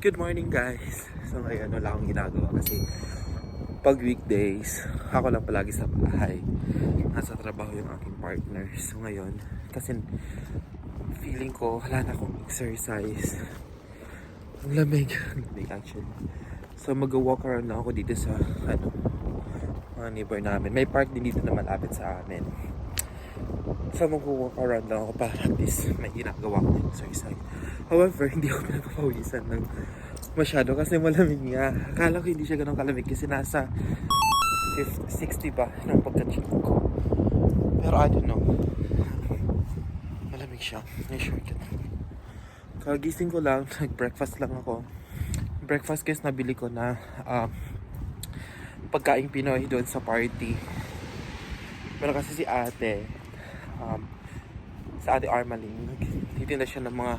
Good morning guys. So ngayon wala akong ginagawa kasi pag weekdays ako lang palagi sa bahay. Nasa trabaho yung aking partner. So ngayon kasi feeling ko wala na akong exercise. Ang lamig. Lamig actually. So mag-walk around na ako dito sa mga neighbor namin. May park din dito na malapit sa amin. So mag-walk around lang ako para at least may ginagawa ko ng exercise. However, hindi ako pinagpapawisan ng masyado kasi malamig nga. Akala ko hindi siya ganun kalamig kasi nasa 60 pa ng pagka-check ko. Pero I don't know. Malamig siya. May shortcut. Kagising ko lang, nag-breakfast lang ako. Breakfast guys, nabili ko na pagkaing Pinoy doon sa party. Pero kasi si ate, sa ate Armaling, titinda siya ng mga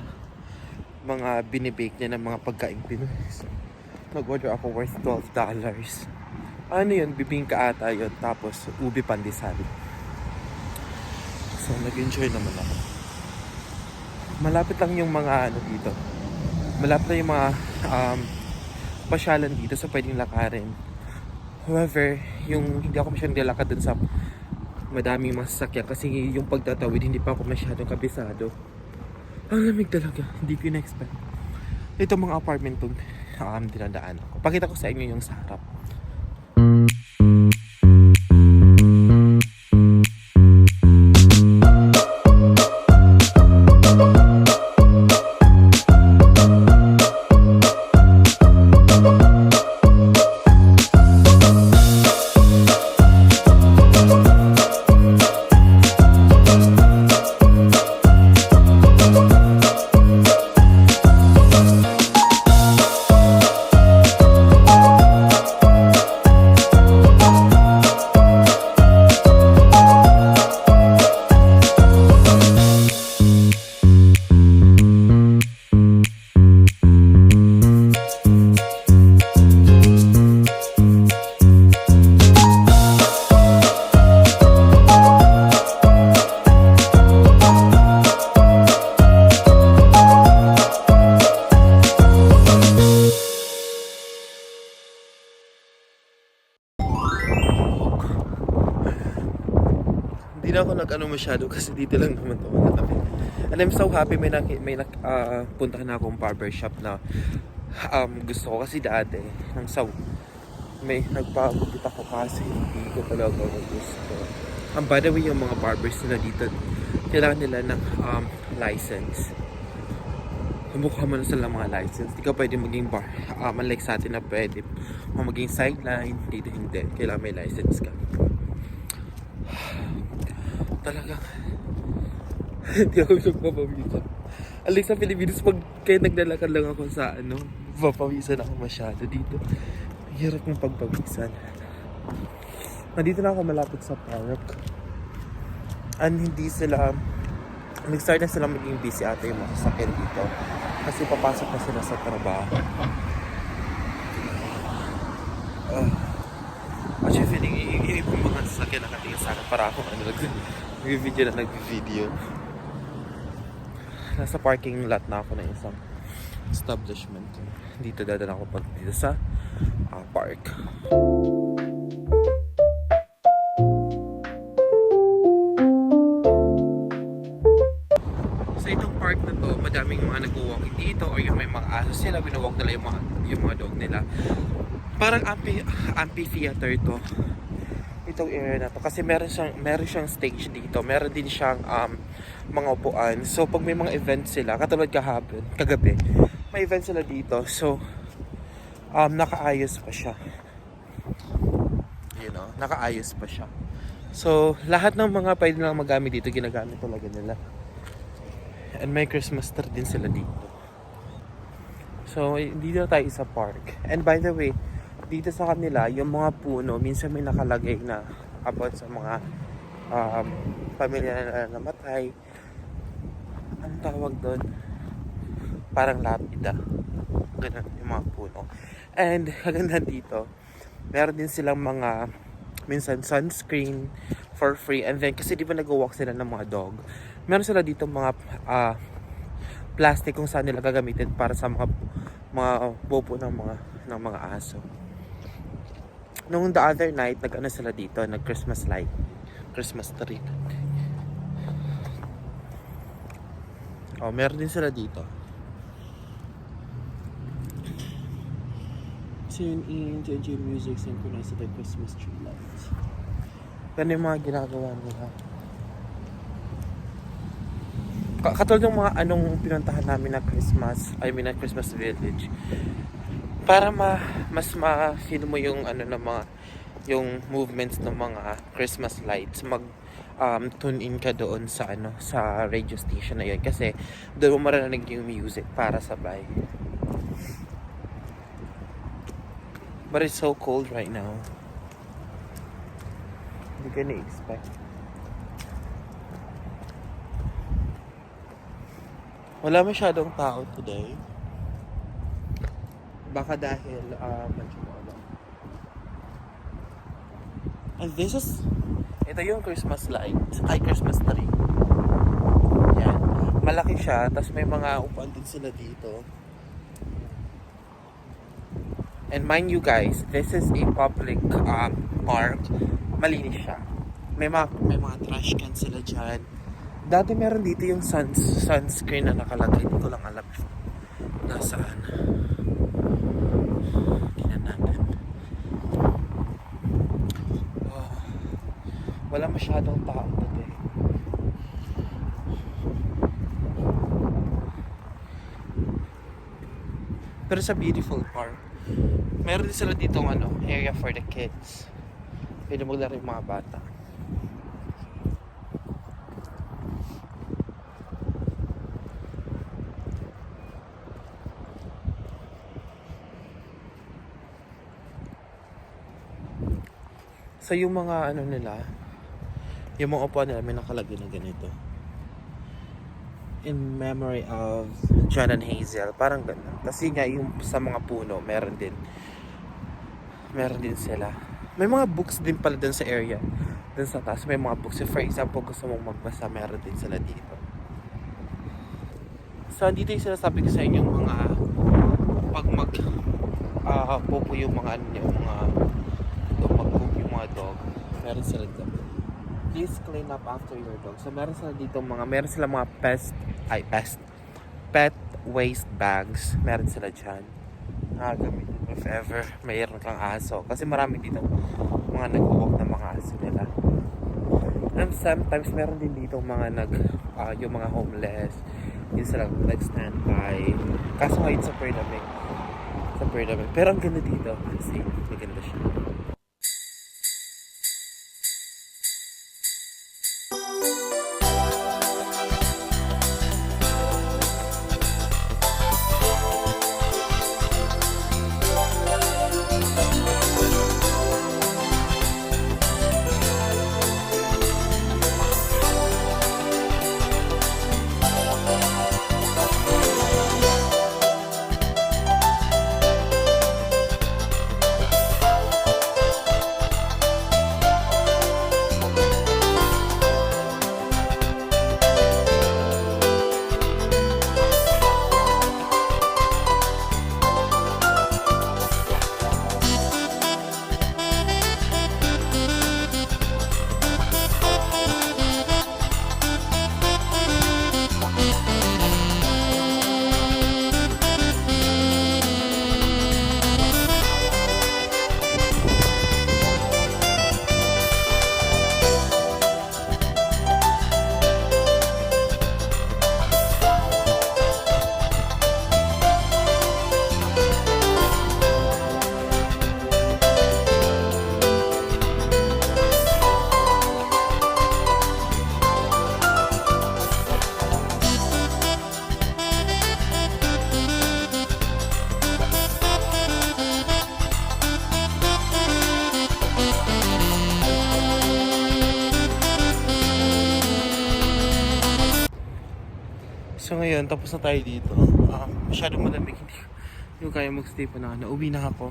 binibake niya ng mga pagkaing Pinoy. So, nag-order ako worth $12. Ano yun? Bibingka ata yun. Tapos, ubi pandesal. So, nag-enjoy naman ako. Malapit lang yung mga dito. Malapit lang yung mga pasyalan dito. So, pwedeng lakarin. However, yung hindi ako masyadong nilakad dun sa madaming masasakyan. Kasi yung pagtatawid, hindi pa ako masyadong kabisado. Ang lamig talaga. Hindi ko in-expect. Ito mga apartment tong dinadaan ako. Pakita ko sa inyo yung sa harap. Hindi na ako nag-ano masyado kasi dito lang naman ito malapit. And I'm so happy may punta na akong barbershop na gusto ko kasi dati may nagpagupit ako kasi hindi ko talaga gusto. By the way, yung mga barbers nila dito kailangan nila ng license. Mukha mo na sila mga license. Di ka pwede maging unlike sa atin na pwede maging sideline. Dito hindi. Kailangan may license ka. Talagang hindi ako nagpapawisan. Alik sa Pilipinas, pag kaya naglalakad lang ako sa papawisan ako masyado dito. Hirap ng pagpawisan. Nandito na ako malapit sa park. And hindi sila nag-start na sila maging busy ata yung mga sasakyan dito. Kasi papasok na sila sa trabaho. Actually, feeling yung mga sasakyan nakatingin sa akin para ako nag-video. Nasa parking lot na ako na isang establishment. Dito dadala ako pag dito sa park. So itong park na to, madaming mga nag-walking dito or yung may mga aso sila, binawalk nila yung mga dog nila. Parang amphitheater to. Itong area na to kasi meron siyang stage dito. Meron din siyang mga upuan. So pag may mga events sila, katulad kagabi, may events sila dito. So nakaayos pa siya. Nakaayos pa siya. So lahat ng mga pwede lang magamit dito, ginagamit talaga nila. And may Christmas tree din sila dito. So dito tayo sa park. And by the way, dito sa kanila, yung mga puno, minsan may nakalagay na about sa mga pamilya na namatay. Anong tawag doon? Parang lapida. Ganun yung mga puno. And kaganda dito, meron din silang mga minsan sunscreen for free. And then kasi di ba nag-walk sila ng mga dog, meron sila dito mga plastic kung saan nila gagamitin para sa mga mga bobo ng mga aso. Nung the other night, nag-ano sila dito, nag-Christmas light. Christmas tree. Oh, meron din sila dito. Tune in to enjoy music synchronized with the Christmas tree lights. Ganun yung mga ginagawa nila. Katulad ng mga anong pinuntahan namin na Christmas, na Christmas village. Para mas ma-feel mo yung ano ng mga yung movements ng mga Christmas lights, tune in ka doon sa sa radio station na yun kasi doon mo maririnig yung music para sabay. But it's so cold right now. Hindi ka na-expect. Wala masyadong tao today. Baka dahil medyo ano. And ito yung Christmas light. Christmas tree. Yan. Malaki siya, tapos may mga upuan din sila dito. And mind you guys, this is a public park. Malinis siya. May mga trash can sila dyan. Dati meron dito yung sunscreen na nakalagay. Hindi ko lang alam nasaan. Tingnan natin. Oh, wala masyadong tao today. Pero sa beautiful park, meron din sila dito area for the kids. Pwede maglaro yung mga bata. So yung mga nila, yung mga upuan nila may nakalagay na ganito. In memory of John and Hazel, parang ganun. Kasi nga yung sa mga puno, meron din sila. May mga books din pala dun sa area. Dun sa taas, may mga books. So for example, gusto mong magbasa, meron din sila dito. So dito yung sinasabi ko sa inyo mga pag popo yung mga mag-poop yung mga dog, meron sila dito. Please clean up after your dog. So meron sila mga pet waste bags. Meron sila dyan. Gamitin if ever mayroon kang aso. Kasi marami dito mga nag-walk na mga aso nila. And sometimes meron din dito mga yung mga homeless. Yung sila nag-standby. Kaso ngayon sa pandemic. Pero ang ganda dito kasi maganda siya. So ngayon, tapos na tayo dito. Masyadong malamig. Hindi ko kaya mag-stay pa na. Uwi na ako.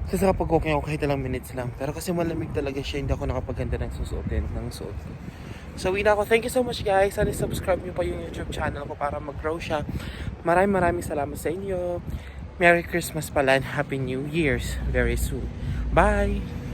Kasi kapag walking ako kahit ilang minutes lang. Pero kasi malamig talaga siya. Hindi ako nakapaganda ng suot ko. So uwi na ako. Thank you so much guys. Sana subscribe nyo pa yung YouTube channel ko para mag-grow siya. Maraming salamat sa inyo. Merry Christmas pala and Happy New Year's very soon. Bye!